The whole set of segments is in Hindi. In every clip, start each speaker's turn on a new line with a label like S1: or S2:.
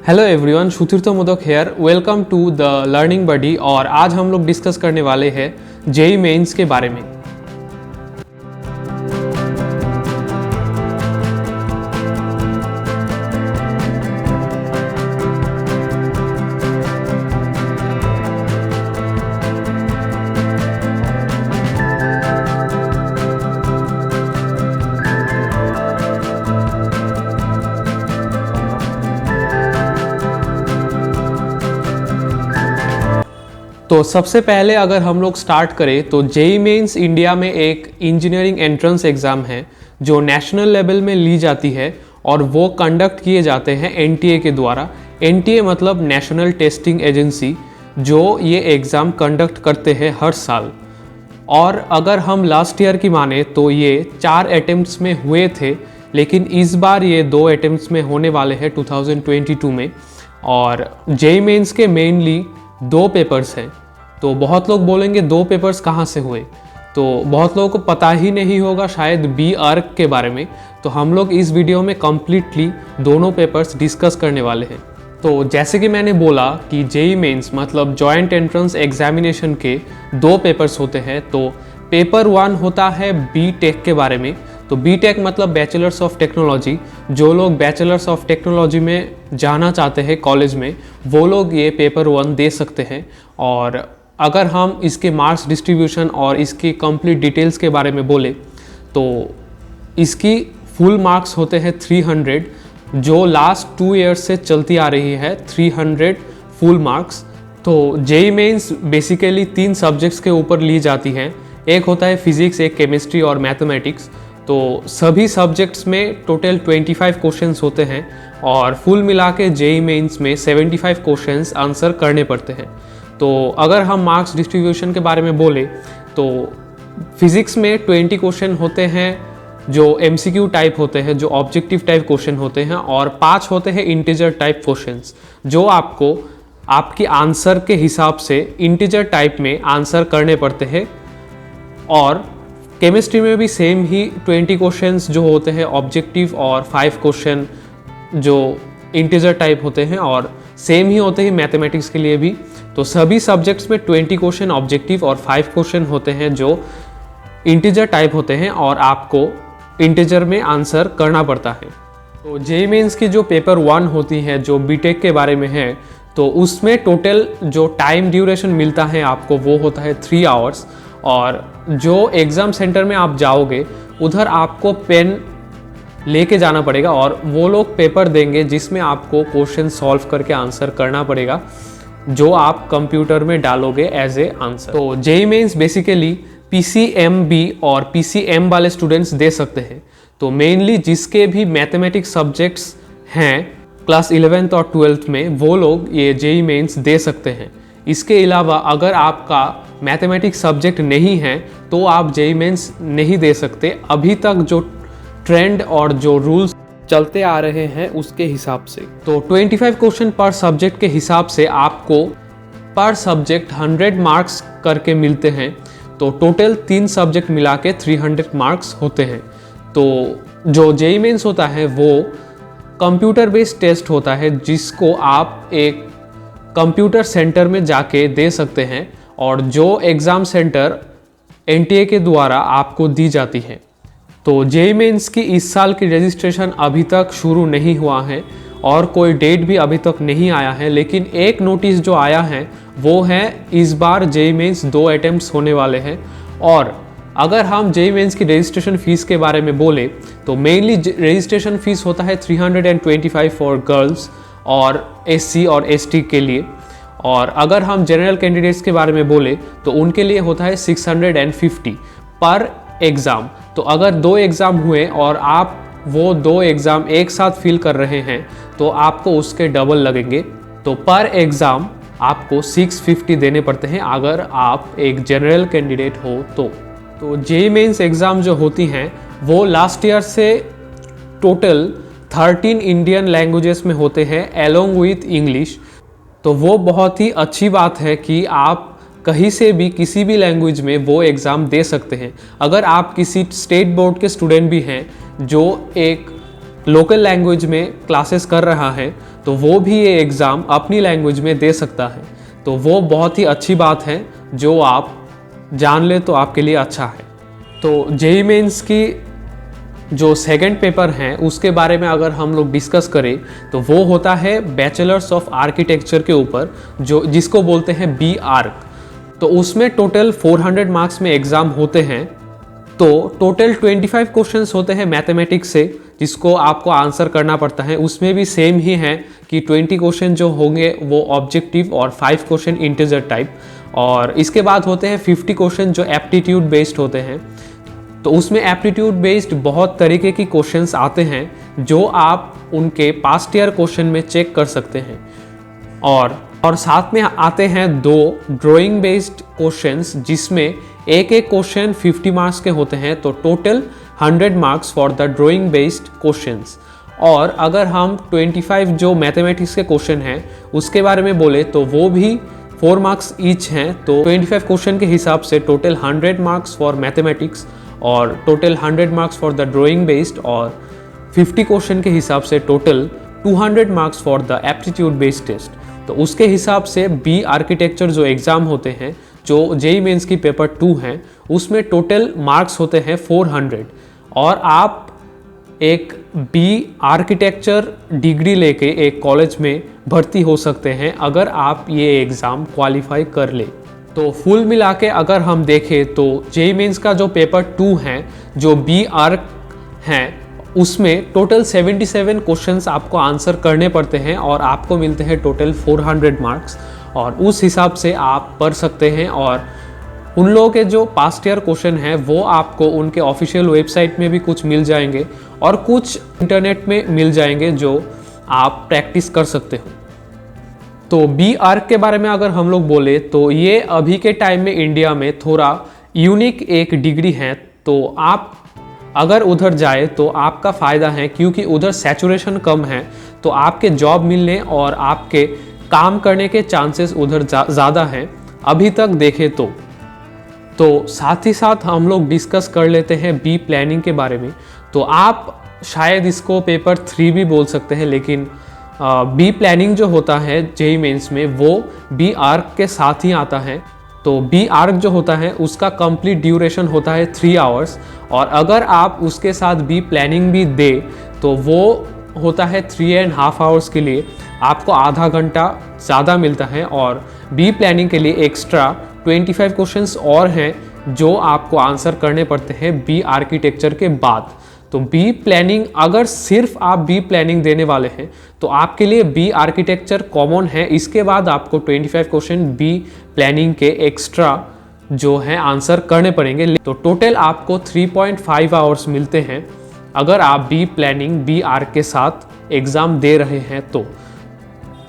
S1: Hello everyone, Sutirtha Modak here. Welcome to the learning buddy. और आज हम लोग डिस्कस करने वाले हैं जेईई मेंस के बारे में। तो सबसे पहले अगर हम लोग स्टार्ट करें तो जेईई मेंस इंडिया में एक इंजीनियरिंग एंट्रेंस एग्ज़ाम है जो नेशनल लेवल में ली जाती है और वो कंडक्ट किए जाते हैं एनटीए के द्वारा। एनटीए मतलब नेशनल टेस्टिंग एजेंसी, जो ये एग्ज़ाम कंडक्ट करते हैं हर साल। और अगर हम लास्ट ईयर की माने तो ये 4 अटेम्प्ट्स में हुए थे, लेकिन इस बार ये 2 अटेम्प्ट्स में होने वाले हैं 2022 में। और जेईई मेंस के मेनली 2 पेपर्स हैं। तो बहुत लोग बोलेंगे 2 पेपर्स कहाँ से हुए, तो बहुत लोगों को पता ही नहीं होगा शायद बी आर्क के बारे में। तो हम लोग इस वीडियो में कम्प्लीटली दोनों पेपर्स डिस्कस करने वाले हैं। तो जैसे कि मैंने बोला कि जेईई मेंस मतलब जॉइंट एंट्रेंस एग्जामिनेशन के 2 पेपर्स होते हैं। तो पेपर 1 होता है बी टेक के बारे में। तो बी टेक मतलब बैचलर्स ऑफ टेक्नोलॉजी। जो लोग बैचलर्स ऑफ टेक्नोलॉजी में जाना चाहते हैं कॉलेज में, वो लोग ये पेपर 1 दे सकते हैं। और अगर हम इसके मार्क्स डिस्ट्रीब्यूशन और इसकी कंप्लीट डिटेल्स के बारे में बोले तो इसकी फुल मार्क्स होते हैं 300, जो लास्ट 2 ईयर्स से चलती आ रही है 300 फुल मार्क्स। तो जेईई मेंस बेसिकली 3 सब्जेक्ट्स के ऊपर ली जाती है। एक होता है फिजिक्स, एक केमिस्ट्री और मैथमेटिक्स। तो सभी सब्जेक्ट्स में टोटल 25 क्वेश्चंस होते हैं और फुल मिला के जेईई मेंस में 75 क्वेश्चंस आंसर करने पड़ते हैं। तो अगर हम मार्क्स डिस्ट्रीब्यूशन के बारे में बोले तो फिजिक्स में 20 क्वेश्चन होते हैं जो एमसीक्यू टाइप होते हैं, जो ऑब्जेक्टिव टाइप क्वेश्चन होते हैं, और 5 होते हैं इंटीजर टाइप क्वेश्चंस, जो आपको आपकी आंसर के हिसाब से इंटीजर टाइप में आंसर करने पड़ते हैं। और केमिस्ट्री में भी सेम ही 20 क्वेश्चंस जो होते हैं ऑब्जेक्टिव और 5 क्वेश्चन जो इंटीजर टाइप होते हैं, और सेम ही होते हैं मैथमेटिक्स के लिए भी। तो सभी सब्जेक्ट्स में 20 क्वेश्चन ऑब्जेक्टिव और 5 क्वेश्चन होते हैं जो इंटीजर टाइप होते हैं और आपको इंटीजर में आंसर करना पड़ता है। तो जेईई मेंस की जो पेपर 1 होती है जो बीटेक के बारे में है, तो उसमें टोटल जो टाइम ड्यूरेशन मिलता है आपको वो होता है 3 आवर्स। और जो एग्ज़ाम सेंटर में आप जाओगे उधर आपको पेन लेके जाना पड़ेगा और वो लोग पेपर देंगे जिसमें आपको क्वेश्चन सॉल्व करके आंसर करना पड़ेगा, जो आप कंप्यूटर में डालोगे एज ए आंसर। तो जेईई मेंस बेसिकली पीसीएमबी और पीसीएम वाले स्टूडेंट्स दे सकते हैं। तो मेनली जिसके भी मैथमेटिक्स सब्जेक्ट्स हैं क्लास 11th और 12th में, वो लोग ये जेईई मेंस दे सकते हैं। इसके अलावा अगर आपका मैथमेटिक्स सब्जेक्ट नहीं है तो आप जेईई मेंस नहीं दे सकते, अभी तक जो ट्रेंड और जो रूल्स चलते आ रहे हैं उसके हिसाब से। तो 25 क्वेश्चन पर सब्जेक्ट के हिसाब से आपको पर सब्जेक्ट 100 मार्क्स करके मिलते हैं। तो टोटल 3 सब्जेक्ट मिला के 300 मार्क्स होते हैं। तो जो जेईई मेंस होता है वो कंप्यूटर बेस्ड टेस्ट होता है, जिसको आप एक कंप्यूटर सेंटर में जाके दे सकते हैं, और जो एग्ज़ाम सेंटर एनटीए के द्वारा आपको दी जाती है। तो जेईई मेंस की इस साल की रजिस्ट्रेशन अभी तक शुरू नहीं हुआ है और कोई डेट भी अभी तक नहीं आया है। लेकिन एक नोटिस जो आया है वो है इस बार जेईई मेंस 2 अटेम्प्ट्स होने वाले हैं। और अगर हम जेईई मेंस की रजिस्ट्रेशन फ़ीस के बारे में बोले तो मेनली रजिस्ट्रेशन फ़ीस होता है 325 फॉर गर्ल्स और एससी और एसटी के लिए। और अगर हम जनरल कैंडिडेट्स के बारे में बोले तो उनके लिए होता है 650 पर एग्ज़ाम। तो अगर 2 एग्ज़ाम हुए और आप वो 2 एग्ज़ाम एक साथ फिल कर रहे हैं तो आपको उसके डबल लगेंगे। तो पर एग्ज़ाम आपको 650 देने पड़ते हैं अगर आप एक जनरल कैंडिडेट हो तो जेईई मेंस एग्ज़ाम जो होती हैं वो लास्ट ईयर से टोटल 13 इंडियन लैंग्वेजेस में होते हैं एलोंग विथ इंग्लिश। तो वो बहुत ही अच्छी बात है कि आप कहीं से भी किसी भी लैंग्वेज में वो एग्ज़ाम दे सकते हैं। अगर आप किसी स्टेट बोर्ड के स्टूडेंट भी हैं जो एक लोकल लैंग्वेज में क्लासेस कर रहा है तो वो भी ये एग्ज़ाम अपनी लैंग्वेज में दे सकता है। तो वो बहुत ही अच्छी बात है, जो आप जान ले तो आपके लिए अच्छा है। तो जेईई मेंस की जो सेकंड पेपर हैं उसके बारे में अगर हम लोग डिस्कस करें तो वो होता है बैचलर्स ऑफ आर्किटेक्चर के ऊपर, जो जिसको बोलते हैं बी आर्क। तो उसमें टोटल 400 मार्क्स में एग्ज़ाम होते हैं। तो टोटल 25 क्वेश्चंस होते हैं मैथमेटिक्स से, जिसको आपको आंसर करना पड़ता है। उसमें भी सेम ही है कि 20 क्वेश्चन जो होंगे वो ऑब्जेक्टिव और 5 क्वेश्चन इंटीजर टाइप, और इसके बाद होते हैं 50 क्वेश्चन जो एप्टीट्यूड बेस्ड होते हैं। तो उसमें एप्टीट्यूड बेस्ड बहुत तरीके की क्वेश्चंस आते हैं जो आप उनके पास्ट ईयर क्वेश्चन में चेक कर सकते हैं। और साथ में आते हैं 2 ड्राइंग बेस्ड क्वेश्चंस, जिसमें एक एक क्वेश्चन 50 मार्क्स के होते हैं। तो total 100 marks for the drawing based questions. और अगर हम 25 जो मैथमेटिक्स के क्वेश्चन हैं उसके बारे में बोले तो वो भी 4 मार्क्स ईच हैं। तो 25 क्वेश्चन के हिसाब से टोटल 100 मार्क्स फॉर मैथमेटिक्स और total 100 marks for the drawing based, और 50 क्वेश्चन के हिसाब से total 200 marks for the aptitude based test. तो उसके हिसाब से बी आर्किटेक्चर जो एग्ज़ाम होते हैं, जो जेईई मेंस की पेपर 2 हैं, उसमें टोटल मार्क्स होते हैं 400। और आप एक बी आर्किटेक्चर डिग्री लेके एक कॉलेज में भर्ती हो सकते हैं अगर आप ये एग्ज़ाम क्वालिफाई कर ले। तो फुल मिला के अगर हम देखें तो जेईई मेंस का जो पेपर 2 हैं, जो बी आर्क हैं, उसमें टोटल 77 क्वेश्चंस आपको आंसर करने पड़ते हैं और आपको मिलते हैं टोटल 400 मार्क्स। और उस हिसाब से आप पढ़ सकते हैं। और उन लोगों के जो पास्ट ईयर क्वेश्चन हैं वो आपको उनके ऑफिशियल वेबसाइट में भी कुछ मिल जाएंगे और कुछ इंटरनेट में मिल जाएंगे जो आप प्रैक्टिस कर सकते हो। तो बी आर्क के बारे में अगर हम लोग बोले तो ये अभी के टाइम में इंडिया में थोड़ा यूनिक एक डिग्री है। तो आप अगर उधर जाए तो आपका फ़ायदा है, क्योंकि उधर सैचुरेशन कम है। तो आपके जॉब मिलने और आपके काम करने के चांसेस उधर ज़्यादा हैं अभी तक देखें तो साथ ही साथ हम लोग डिस्कस कर लेते हैं बी प्लानिंग के बारे में। तो आप शायद इसको पेपर 3 भी बोल सकते हैं, लेकिन बी प्लानिंग जो होता है जेईई मेंस में वो बी आर्क के साथ ही आता है। तो बी आर्क जो होता है उसका कंप्लीट ड्यूरेशन होता है 3 आवर्स, और अगर आप उसके साथ बी प्लानिंग भी दे तो वो होता है 3.5 आवर्स के लिए आपको आधा घंटा ज़्यादा मिलता है। और बी प्लानिंग के लिए एक्स्ट्रा 25 क्वेश्चंस और हैं जो आपको आंसर करने पड़ते हैं बी आर्किटेक्चर के बाद। तो बी प्लानिंग, अगर सिर्फ आप बी प्लानिंग देने वाले हैं तो आपके लिए बी आर्किटेक्चर कॉमन है। इसके बाद आपको 25 क्वेश्चन बी प्लानिंग के एक्स्ट्रा जो है आंसर करने पड़ेंगे। तो टोटल आपको 3.5 आवर्स मिलते हैं अगर आप बी प्लानिंग बी आर्क के साथ एग्ज़ाम दे रहे हैं।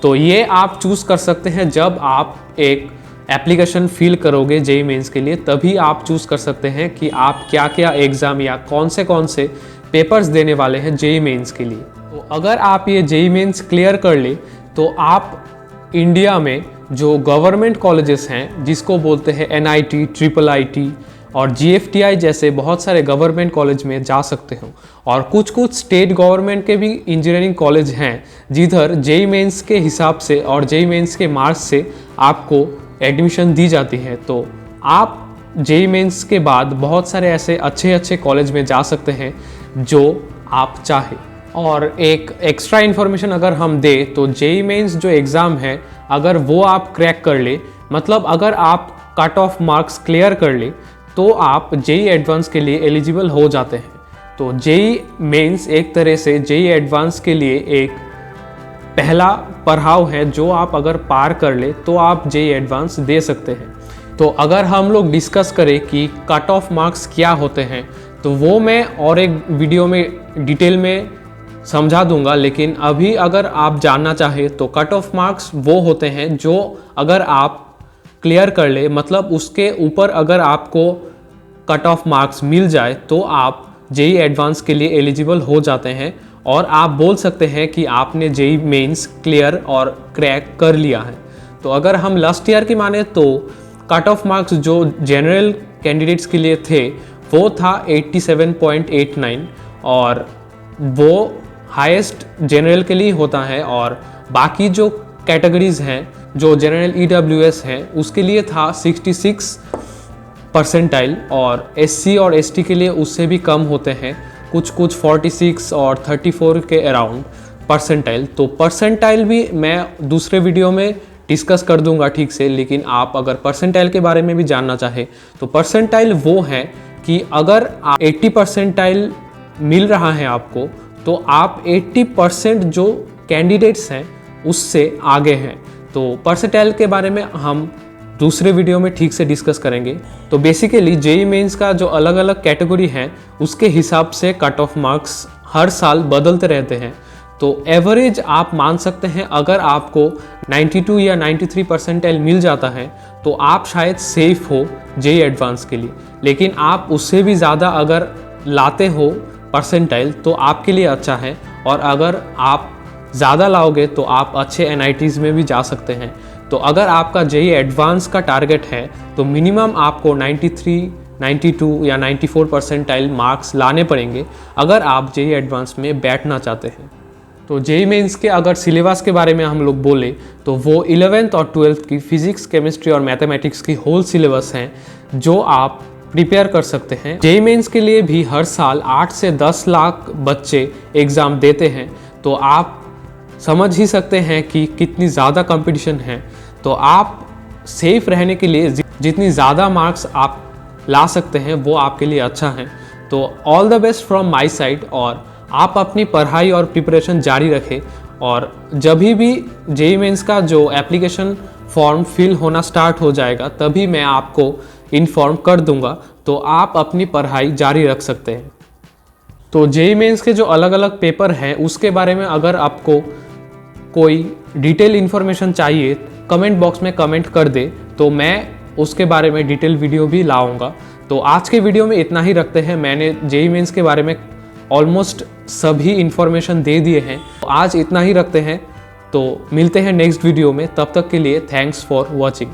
S1: तो ये आप चूज़ कर सकते हैं जब आप एक एप्लीकेशन फिल करोगे जेईई मेंस के लिए, तभी आप चूज़ कर सकते हैं कि आप क्या क्या एग्ज़ाम या कौन से पेपर्स देने वाले हैं जेईई मेंस के लिए। तो अगर आप ये जेईई मेंस क्लियर कर ले तो आप इंडिया में जो गवर्नमेंट कॉलेजेस हैं, जिसको बोलते हैं एनआईटी, ट्रिपल आईटी और जीएफटीआई जैसे बहुत सारे गवर्नमेंट कॉलेज में जा सकते हो। और कुछ स्टेट गवर्नमेंट के भी इंजीनियरिंग कॉलेज हैं जिधर जेईई मेंस के हिसाब से और जेईई मेंस के मार्क्स से आपको एडमिशन दी जाती है। तो आप जेईई मेंस के बाद बहुत सारे ऐसे अच्छे कॉलेज में जा सकते हैं जो आप चाहें। और एक एक्स्ट्रा इन्फॉर्मेशन अगर हम दें तो जेईई मेंस जो एग्ज़ाम है, अगर वो आप क्रैक कर ले, मतलब अगर आप कट ऑफ मार्क्स क्लियर कर ले, तो आप जेईई एडवांस के लिए एलिजिबल हो जाते हैं। तो जेईई मेंस एक तरह से जेईई एडवांस के लिए एक पहला पड़ाव है, जो आप अगर पार कर ले तो आप जेईई एडवांस दे सकते हैं। तो अगर हम लोग डिस्कस करें कि कट ऑफ मार्क्स क्या होते हैं, तो वो मैं और एक वीडियो में डिटेल में समझा दूंगा। लेकिन अभी अगर आप जानना चाहें तो कट ऑफ मार्क्स वो होते हैं जो अगर आप क्लियर कर ले, मतलब उसके ऊपर अगर आपको कट ऑफ मार्क्स मिल जाए तो आप जेईई एडवांस के लिए एलिजिबल हो जाते हैं और आप बोल सकते हैं कि आपने जेईई मेंस क्लियर और क्रैक कर लिया है। तो अगर हम लास्ट ईयर की माने तो कट ऑफ मार्क्स जो जनरल कैंडिडेट्स के लिए थे वो था 87.89 और वो हाईएस्ट जनरल के लिए होता है और बाकी जो कैटेगरीज हैं जो जनरल EWS है उसके लिए था 66 परसेंटाइल और SC और ST के लिए उससे भी कम होते हैं, कुछ 46 और 34 के अराउंड परसेंटाइल। तो परसेंटाइल भी मैं दूसरे वीडियो में डिस्कस कर दूंगा ठीक से, लेकिन आप अगर परसेंटाइल के बारे में भी जानना चाहे तो परसेंटाइल वो है कि अगर 80 परसेंटाइल मिल रहा है आपको तो आप 80% जो कैंडिडेट्स हैं उससे आगे हैं। तो परसेंटाइल के बारे में हम दूसरे वीडियो में ठीक से डिस्कस करेंगे। तो बेसिकली जेईई मेंस का जो अलग अलग कैटेगरी है उसके हिसाब से कट ऑफ मार्क्स हर साल बदलते रहते हैं। तो एवरेज आप मान सकते हैं अगर आपको 92 या 93 परसेंटाइल मिल जाता है तो आप शायद सेफ हो जेईई एडवांस के लिए, लेकिन आप उससे भी ज़्यादा अगर लाते हो परसेंटाइल तो आपके लिए अच्छा है, और अगर आप ज़्यादा लाओगे तो आप अच्छे NITs में भी जा सकते हैं। तो अगर आपका जेईई एडवांस का टारगेट है तो मिनिमम आपको 93, 92 या 94 परसेंटाइल मार्क्स लाने पड़ेंगे अगर आप जेईई एडवांस में बैठना चाहते हैं। तो जेईई मेंस के अगर सिलेबस के बारे में हम लोग बोले तो वो 11th और 12th की फिजिक्स, केमिस्ट्री और मैथमेटिक्स की होल सिलेबस हैं जो आप प्रिपेयर कर सकते हैं। जेईई मेंस के लिए भी हर साल 8 से 10 लाख बच्चे एग्ज़ाम देते हैं, तो आप समझ ही सकते हैं कि कितनी ज़्यादा कंपटीशन है। तो आप सेफ रहने के लिए जितनी ज़्यादा मार्क्स आप ला सकते हैं वो आपके लिए अच्छा है। तो all the best from my side, और आप अपनी पढ़ाई और प्रिपरेशन जारी रखें, और जब भी जेईई मेंस का जो एप्लीकेशन फॉर्म फिल होना स्टार्ट हो जाएगा तभी मैं आपको इन्फॉर्म कर दूंगा, तो आप अपनी पढ़ाई जारी रख सकते हैं। तो जेईई मेंस के जो अलग अलग पेपर हैं उसके बारे में अगर आपको कोई डिटेल इन्फॉर्मेशन चाहिए कमेंट बॉक्स में कमेंट कर दे, तो मैं उसके बारे में डिटेल वीडियो भी लाऊंगा। तो आज के वीडियो में इतना ही रखते हैं। मैंने जेईई मेंस के बारे में ऑलमोस्ट सभी इन्फॉर्मेशन दे दिए हैं, तो आज इतना ही रखते हैं। तो मिलते हैं नेक्स्ट वीडियो में, तब तक के लिए थैंक्स फॉर वॉचिंग।